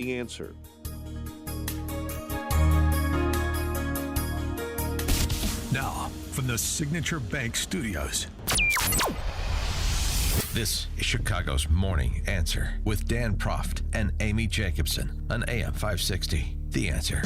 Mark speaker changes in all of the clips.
Speaker 1: The Answer.
Speaker 2: Now, from the Signature Bank Studios. This is Chicago's Morning Answer with Dan Proft and Amy Jacobson on AM 560. The Answer.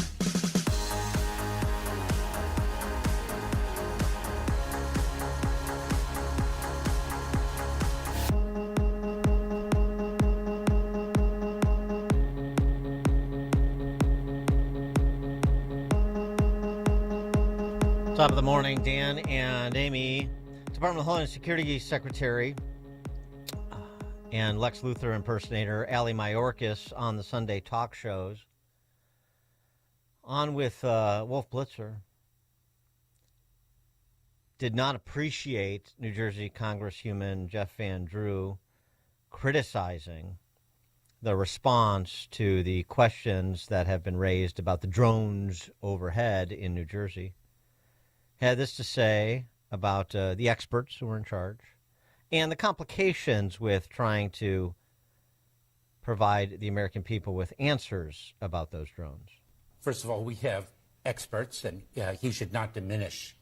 Speaker 3: Top of the morning, Dan and Amy. Department of Homeland Security Secretary and Lex Luthor impersonator Ali Mayorkas on the Sunday talk shows. On with Wolf Blitzer. Did not appreciate New Jersey Congresswoman Jeff Van Drew criticizing the response to the questions that have been raised about the drones overhead in New Jersey. Had this to say about the experts who were in charge and the complications with trying to provide the American people with answers about those drones.
Speaker 4: First of all, we have experts, and he should not diminish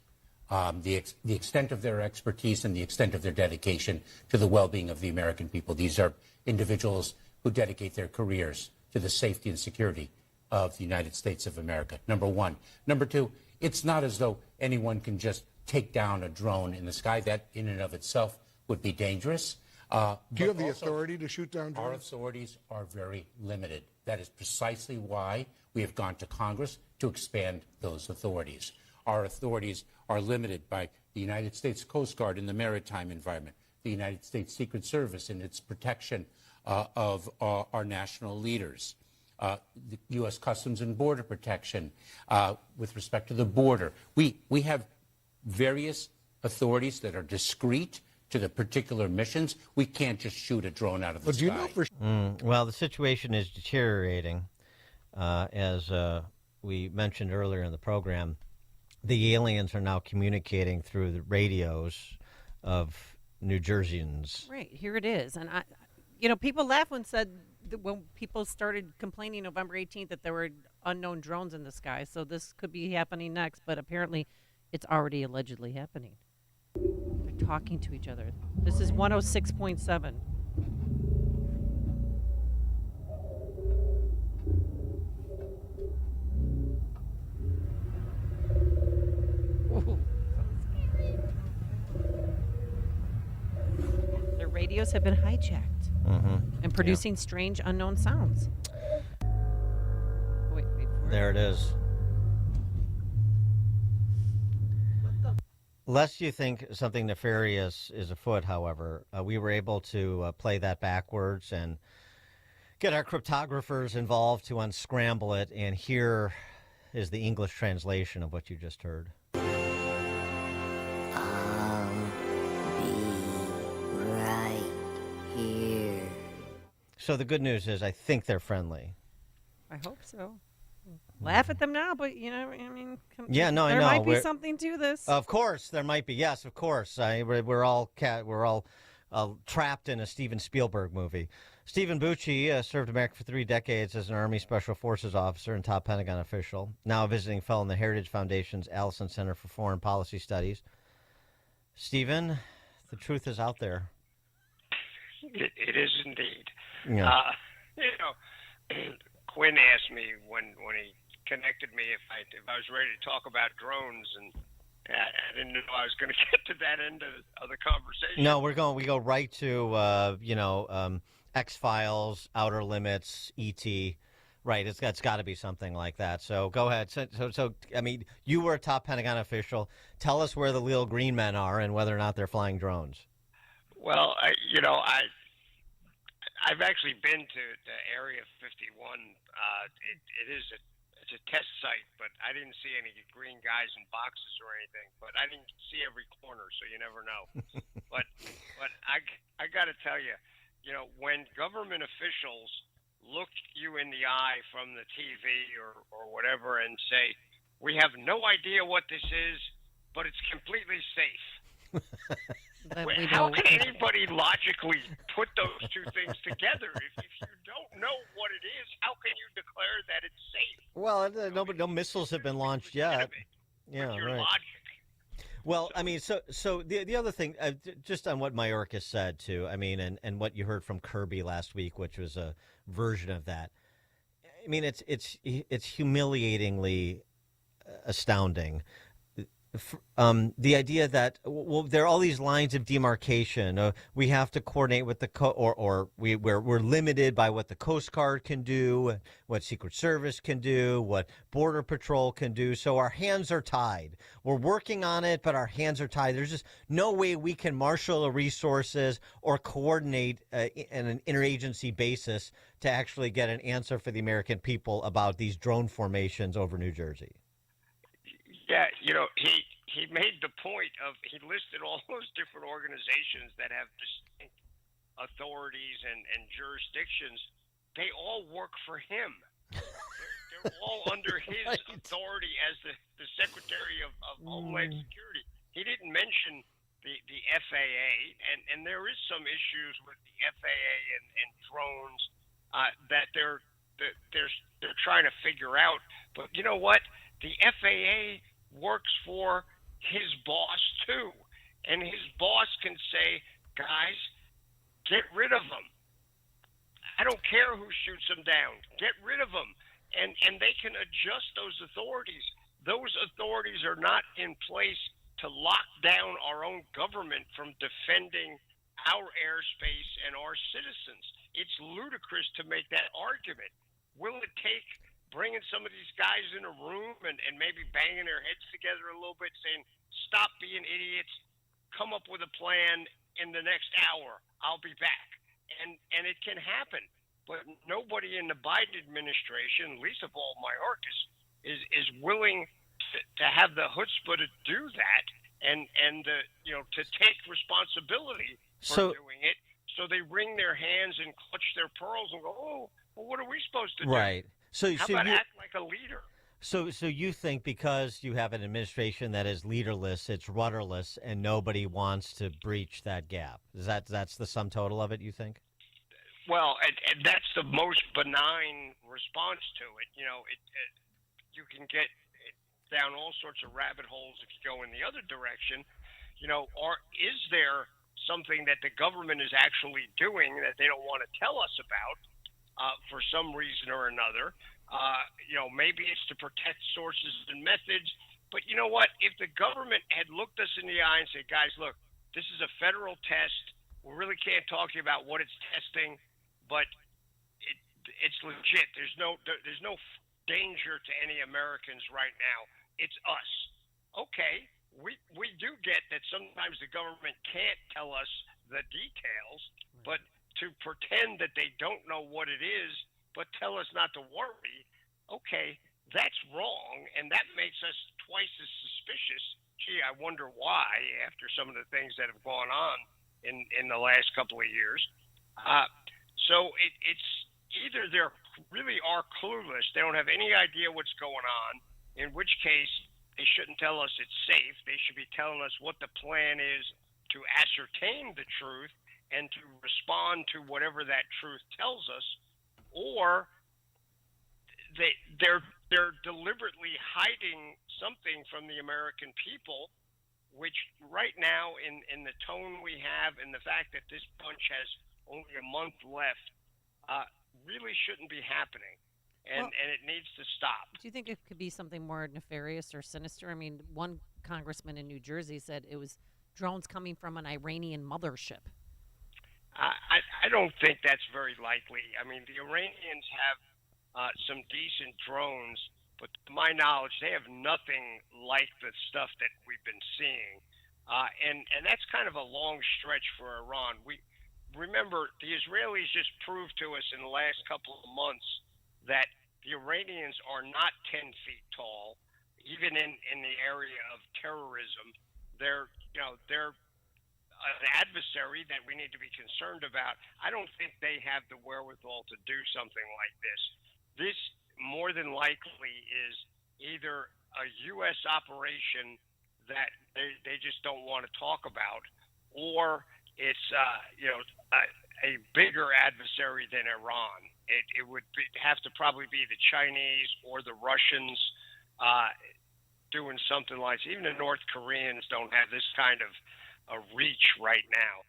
Speaker 4: the extent of their expertise and the extent of their dedication to the well-being of the American people. These are individuals who dedicate their careers to the safety and security of the United States of America, number one. Number two, it's not as though anyone can just take down a drone in the sky. That in and of itself would be dangerous.
Speaker 5: Do you have the authority to shoot down drones?
Speaker 4: Our authorities are very limited. That is precisely why we have gone to Congress to expand those authorities. Our authorities are limited by the United States Coast Guard in the maritime environment, the United States Secret Service in its protection of our national leaders, the U.S. Customs and Border Protection with respect to the border. We have various authorities that are discrete to the particular missions. We can't just shoot a drone out of the sky.
Speaker 3: Well, the situation is deteriorating. As we mentioned earlier in the program, the aliens are now communicating through the radios of New Jerseyans.
Speaker 6: Right, here it is. And, people laughed when people started complaining November 18th that there were unknown drones in the sky. So this could be happening next, but apparently it's already allegedly happening. They're talking to each other. This is 106.7. Ooh. Their radios have been hijacked and producing strange unknown sounds. Wait for it.
Speaker 3: There it is. Lest you think something nefarious is afoot, however, we were able to play that backwards and get our cryptographers involved to unscramble it, and here is the English translation of what you just heard.
Speaker 7: I'll be right here.
Speaker 3: So the good news is I think they're friendly.
Speaker 6: I hope so. Laugh at them now, but
Speaker 3: Yeah, no, I know.
Speaker 6: There might be something to this.
Speaker 3: Of course, there might be. Yes, of course. We're all trapped in a Steven Spielberg movie. Stephen Bucci served America for 3 decades as an Army Special Forces officer and top Pentagon official. Now a visiting fellow in the Heritage Foundation's Allison Center for Foreign Policy Studies. Stephen, the truth is out there.
Speaker 8: It is indeed.
Speaker 3: Yeah.
Speaker 8: Quinn asked me when he connected me if I was ready to talk about drones, and I didn't know I was going to get to that end of the conversation.
Speaker 3: No, we go right to X-Files, Outer Limits, E.T. Right, it's got to be something like that. So go ahead. So I mean, you were a top Pentagon official. Tell us where the little green men are and whether or not they're flying drones.
Speaker 8: Well, I've actually been to Area 51. It's a test site, but I didn't see any green guys in boxes or anything. But I didn't see every corner, so you never know. but I got to tell you, when government officials look you in the eye from the TV or whatever and say, "We have no idea what this is, but it's completely safe."
Speaker 6: that
Speaker 8: Well,
Speaker 6: we
Speaker 8: how
Speaker 6: know.
Speaker 8: can anybody logically put those two things together? If you don't know what it is, how can you declare that it's safe?
Speaker 3: Well, no missiles have been launched yet.
Speaker 8: With
Speaker 3: Yeah,
Speaker 8: your
Speaker 3: right.
Speaker 8: logic.
Speaker 3: Well, I mean, so the other thing, just on what Mayorkas said too. I mean, and what you heard from Kirby last week, which was a version of that. I mean, it's humiliatingly astounding. The idea that there are all these lines of demarcation. We have to coordinate with the we're limited by what the Coast Guard can do, what Secret Service can do, what Border Patrol can do. So our hands are tied. We're working on it, but our hands are tied. There's just no way we can marshal the resources or coordinate in an interagency basis to actually get an answer for the American people about these drone formations over New Jersey.
Speaker 8: Yeah, he made the point of he listed all those different organizations that have distinct authorities and jurisdictions. They all work for him. They're all under his
Speaker 3: Right.
Speaker 8: authority as the Secretary of Homeland Security. He didn't mention the FAA, and there is some issues with the FAA and drones that they're trying to figure out. But you know what? The FAA works for his boss too, and his boss can say, "Guys, get rid of them. I don't care who shoots them down. Get rid of them," and they can adjust those authorities. Those authorities are not in place to lock down our own government from defending our airspace and our citizens. It's ludicrous to make that argument. Will it take bringing some of these guys in a room and maybe banging their heads together a little bit, saying, "Stop being idiots, come up with a plan in the next hour, I'll be back." And it can happen. But nobody in the Biden administration, least of all Mayorkas, is willing to have the chutzpah to do that and to take responsibility for doing it. So they wring their hands and clutch their pearls and go, "Oh, well, what are we supposed to do?"
Speaker 3: Right.
Speaker 8: How about act like a leader?
Speaker 3: So you think because you have an administration that is leaderless, it's rudderless, and nobody wants to breach that gap? That's the sum total of it, you think?
Speaker 8: Well, and that's the most benign response to it. You can get down all sorts of rabbit holes if you go in the other direction. Or is there something that the government is actually doing that they don't want to tell us about for some reason or another? Maybe it's to protect sources and methods. But you know what? If the government had looked us in the eye and said, "Guys, look, this is a federal test. We really can't talk to you about what it's testing, but it's legit. There's no danger to any Americans right now. It's us." Okay, we do get that sometimes the government can't tell us the details, but to pretend that they don't know what it is, but tell us not to worry, okay, that's wrong, and that makes us twice as suspicious. Gee, I wonder why, after some of the things that have gone on in the last couple of years. So it's either they really are clueless, they don't have any idea what's going on, in which case they shouldn't tell us it's safe. They should be telling us what the plan is to ascertain the truth and to respond to whatever that truth tells us, or they're deliberately hiding something from the American people, which right now in the tone we have and the fact that this bunch has only a month left really shouldn't be happening, and it needs to stop.
Speaker 6: Do you think it could be something more nefarious or sinister? I mean, one congressman in New Jersey said it was drones coming from an Iranian mothership.
Speaker 8: I don't think that's very likely. I mean, the Iranians have some decent drones, but to my knowledge, they have nothing like the stuff that we've been seeing. And that's kind of a long stretch for Iran. Remember, the Israelis just proved to us in the last couple of months that the Iranians are not 10 feet tall, even in the area of terrorism. They're an adversary that we need to be concerned about. I don't think they have the wherewithal to do something like this. This more than likely is either a U.S. operation that they just don't want to talk about, or it's a bigger adversary than Iran. It would have to probably be the Chinese or the Russians doing something like. Even the North Koreans don't have this kind of a reach right now.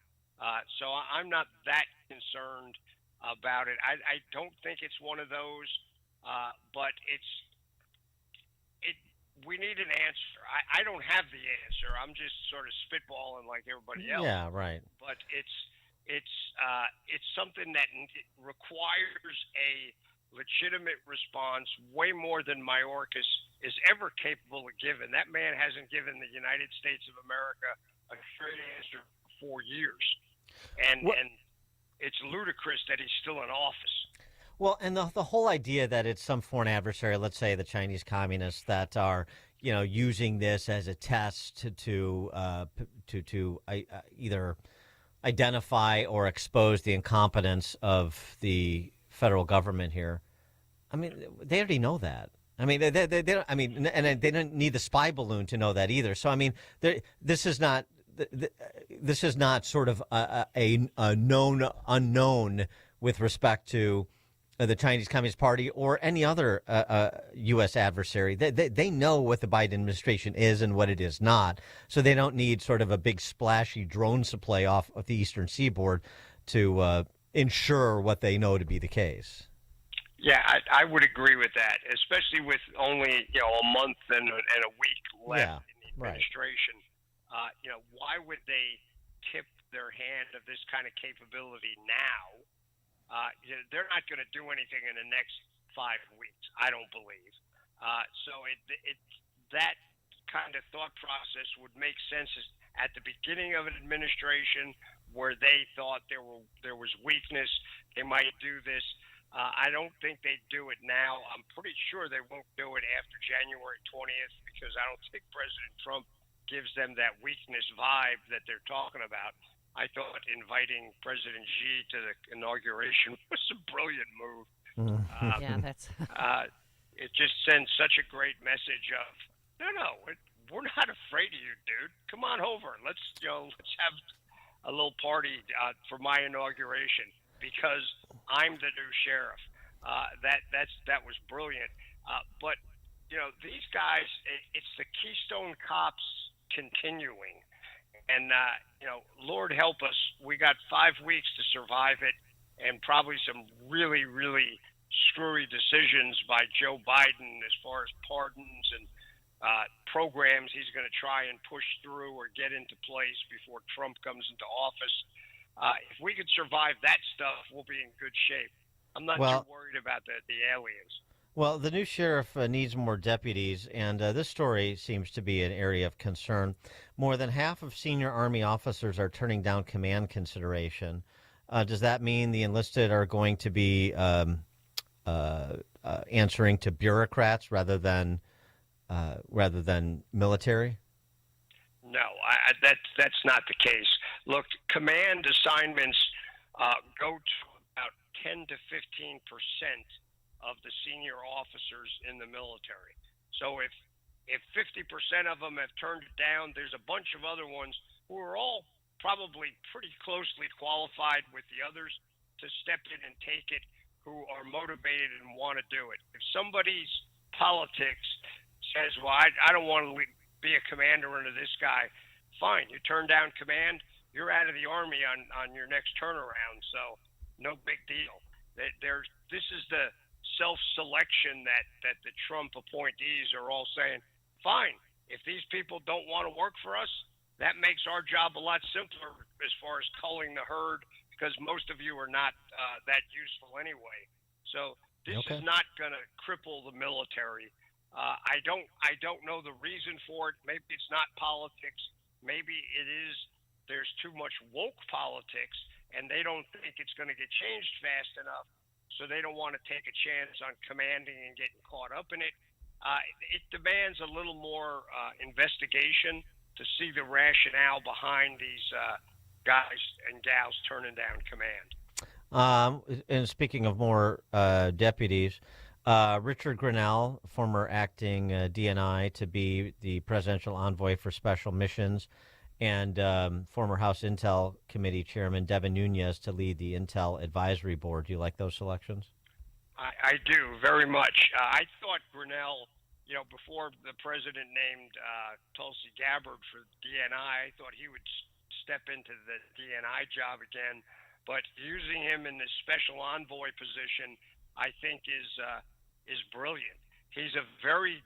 Speaker 8: So I'm not that concerned about it. I don't think it's one of those, but we need an answer. I don't have the answer. I'm just sort of spitballing like everybody else.
Speaker 3: Yeah, right.
Speaker 8: But it's something that requires a legitimate response way more than Mayorkas is ever capable of giving. That man hasn't given the United States of America a straight answer for 4 years, and it's ludicrous that he's still in office.
Speaker 3: Well, and the whole idea that it's some foreign adversary, let's say the Chinese communists, that are using this as a test to either identify or expose the incompetence of the federal government here. I mean, they already know that. I mean, they don't. I mean, and they don't need the spy balloon to know that either. So, I mean, this is not sort of a known unknown with respect to the Chinese Communist Party or any other U.S. adversary. They know what the Biden administration is and what it is not. So they don't need sort of a big splashy drone supply off of the Eastern Seaboard to ensure what they know to be the case.
Speaker 8: Yeah, I would agree with that, especially with only a month and a week left in the administration. Right. Why would they tip their hand of this kind of capability now? They're not going to do anything in the next 5 weeks, I don't believe. So that kind of thought process would make sense at the beginning of an administration where they thought there was weakness. They might do this. I don't think they'd do it now. I'm pretty sure they won't do it after January 20th because I don't think President Trump gives them that weakness vibe that they're talking about. I thought inviting President Xi to the inauguration was a brilliant move.
Speaker 6: Yeah, that's.
Speaker 8: It just sends such a great message of no, we're not afraid of you, dude. Come on over. Let's have a little party for my inauguration because I'm the new sheriff. That was brilliant. But these guys, it's the Keystone Cops continuing. And, Lord help us, we got 5 weeks to survive it and probably some really, really screwy decisions by Joe Biden as far as pardons and programs he's going to try and push through or get into place before Trump comes into office. If we could survive that stuff, we'll be in good shape. I'm not too worried about the aliens.
Speaker 3: Well, the new sheriff needs more deputies, and this story seems to be an area of concern. More than half of senior Army officers are turning down command consideration. Does that mean the enlisted are going to be answering to bureaucrats rather than military?
Speaker 8: No, that's not the case. Look, command assignments go to about 10 to 15% of the senior officers in the military. So if 50% of them have turned it down, there's a bunch of other ones who are all probably pretty closely qualified with the others to step in and take it, who are motivated and want to do it. If somebody's politics says, well, I don't want to be a commander under this guy, fine, you turn down command, you're out of the Army on your next turnaround, so no big deal. This is the self-selection that the Trump appointees are all saying, fine, if these people don't want to work for us, that makes our job a lot simpler as far as culling the herd, because most of you are not that useful anyway. So this is not going to cripple the military. I don't know the reason for it. Maybe it's not politics. Maybe it is there's too much woke politics, and they don't think it's going to get changed fast enough. So they don't want to take a chance on commanding and getting caught up in it. It demands a little more investigation to see the rationale behind these guys and gals turning down command.
Speaker 3: And speaking of more deputies, Richard Grinnell, former acting DNI, to be the presidential envoy for special missions, and former House Intel Committee Chairman Devin Nunes to lead the Intel Advisory Board. Do you like those selections?
Speaker 8: I do very much. I thought Grinnell, before the president named Tulsi Gabbard for DNI, I thought he would step into the DNI job again. But using him in this special envoy position, I think is brilliant. He's a very,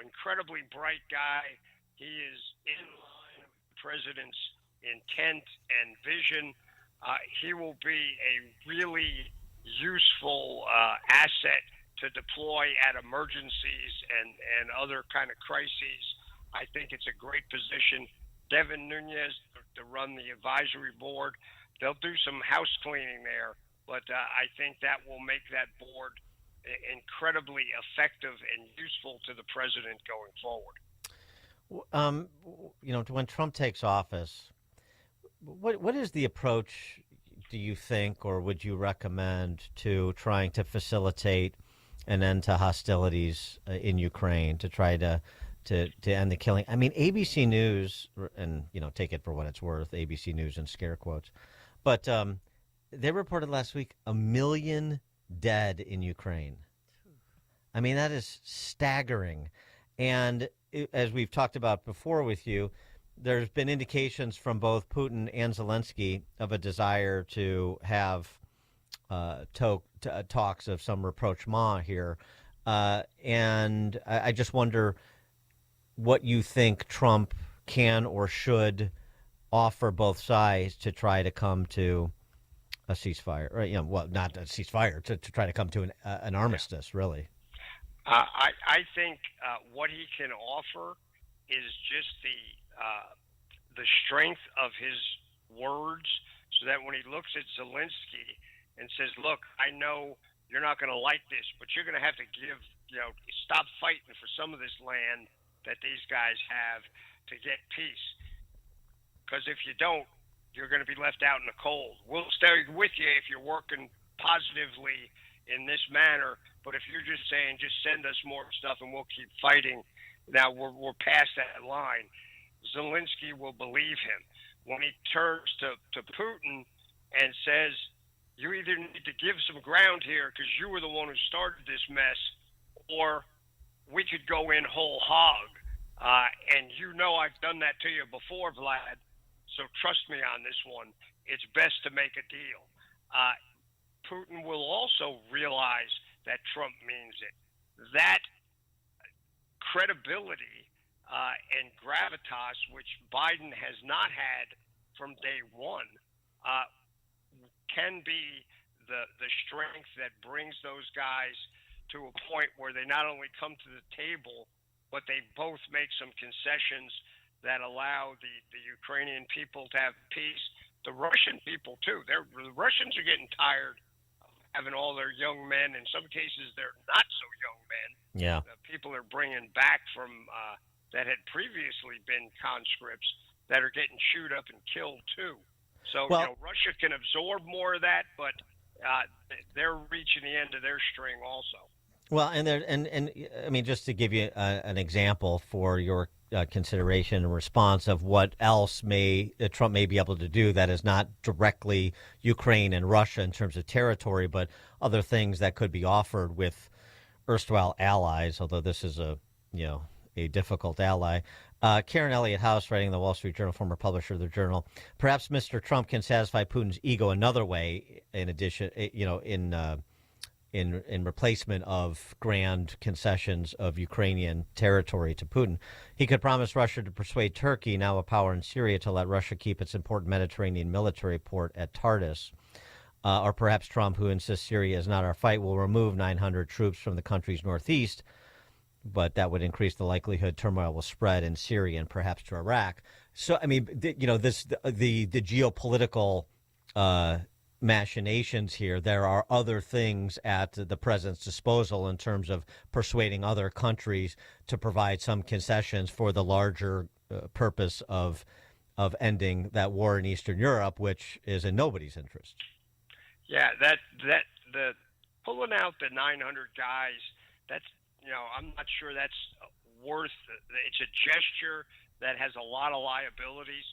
Speaker 8: incredibly bright guy. He is in line with the president's intent and vision. He will be a really useful asset to deploy at emergencies and other kind of crises. I think it's a great position. Devin Nunes to run the advisory board. They'll do some house cleaning there, but I think that will make that board incredibly effective and useful to the president going forward.
Speaker 3: When Trump takes office, what is the approach, do you think, or would you recommend to trying to facilitate an end to hostilities in Ukraine, to try to end the killing? I mean, ABC News, and take it for what it's worth, ABC News in scare quotes, but they reported last week 1 million dead in Ukraine. I mean, that is staggering. And as we've talked about before with you, there's been indications from both Putin and Zelensky of a desire to have talks of some rapprochement here. And I just wonder what you think Trump can or should offer both sides to try to come to a ceasefire, or not a ceasefire, to try to come to an armistice, really.
Speaker 8: I think what he can offer is just the strength of his words, so that when he looks at Zelensky and says, "Look, I know you're not going to like this, but you're going to have to stop fighting for some of this land that these guys have to get peace. Because if you don't, you're going to be left out in the cold. We'll stay with you if you're working positively in this manner, but if you're just saying, just send us more stuff and we'll keep fighting, now we're past that line." Zelensky will believe him. When he turns to Putin and says, "You either need to give some ground here because you were the one who started this mess, or we could go in whole hog. And I've done that to you before, Vlad, so trust me on this one. It's best to make a deal." Putin will also realize that Trump means it. That credibility and gravitas, which Biden has not had from day one, can be the strength that brings those guys to a point where they not only come to the table, but they both make some concessions that allow the Ukrainian people to have peace. The Russian people, too. The Russians are getting tired of having all their young men. In some cases, they're not so young men.
Speaker 3: Yeah.
Speaker 8: People are bringing back from that had previously been conscripts that are getting chewed up and killed, too. So, Russia can absorb more of that, but they're reaching the end of their string also.
Speaker 3: Well, and I mean, just to give you an example for your consideration and response of what else Trump may be able to do that is not directly Ukraine and Russia in terms of territory, but other things that could be offered with erstwhile allies, although this is a difficult ally. Karen Elliott House, writing in the Wall Street Journal, former publisher of the Journal, perhaps Mr. Trump can satisfy Putin's ego another way, in addition, in replacement of grand concessions of Ukrainian territory to Putin. He could promise Russia to persuade Turkey, now a power in Syria, to let Russia keep its important Mediterranean military port at Tartus. Or perhaps Trump, who insists Syria is not our fight, will remove 900 troops from the country's northeast, but that would increase the likelihood turmoil will spread in Syria and perhaps to Iraq. So, I mean, the geopolitical machinations here, there are other things at the president's disposal in terms of persuading other countries to provide some concessions for the larger purpose of ending that war in Eastern Europe, which is in nobody's interest.
Speaker 8: Yeah, the pulling out the 900 guys, that's, I'm not sure that's worth it. It's a gesture that has a lot of liabilities.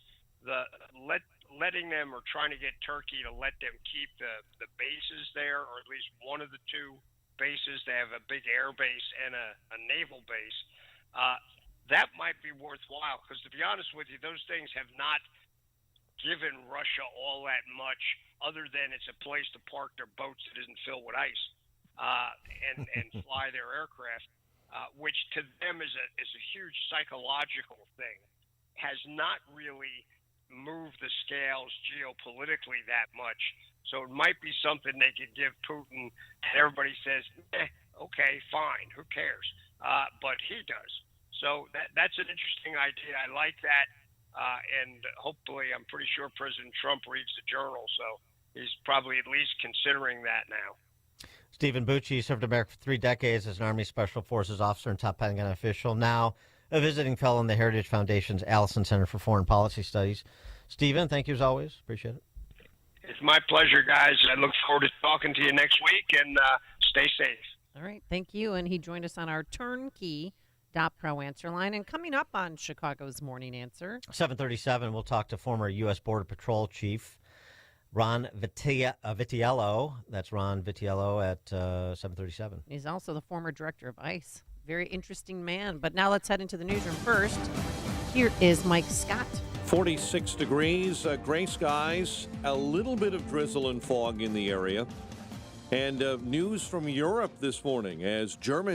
Speaker 8: letting them or trying to get Turkey to let them keep the bases there, or at least one of the two bases. They have a big air base and a naval base. That might be worthwhile because, to be honest with you, those things have not given Russia all that much, other than it's a place to park their boats that isn't filled with ice and fly their aircraft, which to them is a huge psychological thing. Has not really moved the scales geopolitically that much. So it might be something they could give Putin, and everybody says, okay, fine, who cares? But he does. So that's an interesting idea. I like that. And hopefully, I'm pretty sure President Trump reads the Journal, so he's probably at least considering that now.
Speaker 3: Stephen Bucci served America for 3 decades as an Army Special Forces officer and top Pentagon official, now a visiting fellow in the Heritage Foundation's Allison Center for Foreign Policy Studies. Stephen, thank you as always. Appreciate it.
Speaker 8: It's my pleasure, guys. I look forward to talking to you next week, and stay safe.
Speaker 6: All right, thank you. And he joined us on our turnkey .pro answer line. And coming up on Chicago's Morning Answer,
Speaker 3: 7:37, we'll talk to former U.S. Border Patrol Chief Ron Vitiello. That's Ron Vitiello at 7:37.
Speaker 6: he's also the former director of ICE. Very interesting man. But now let's head into the newsroom first. Here is Mike Scott.
Speaker 1: 46 degrees, gray skies, a little bit of drizzle and fog in the area. And news from Europe this morning as German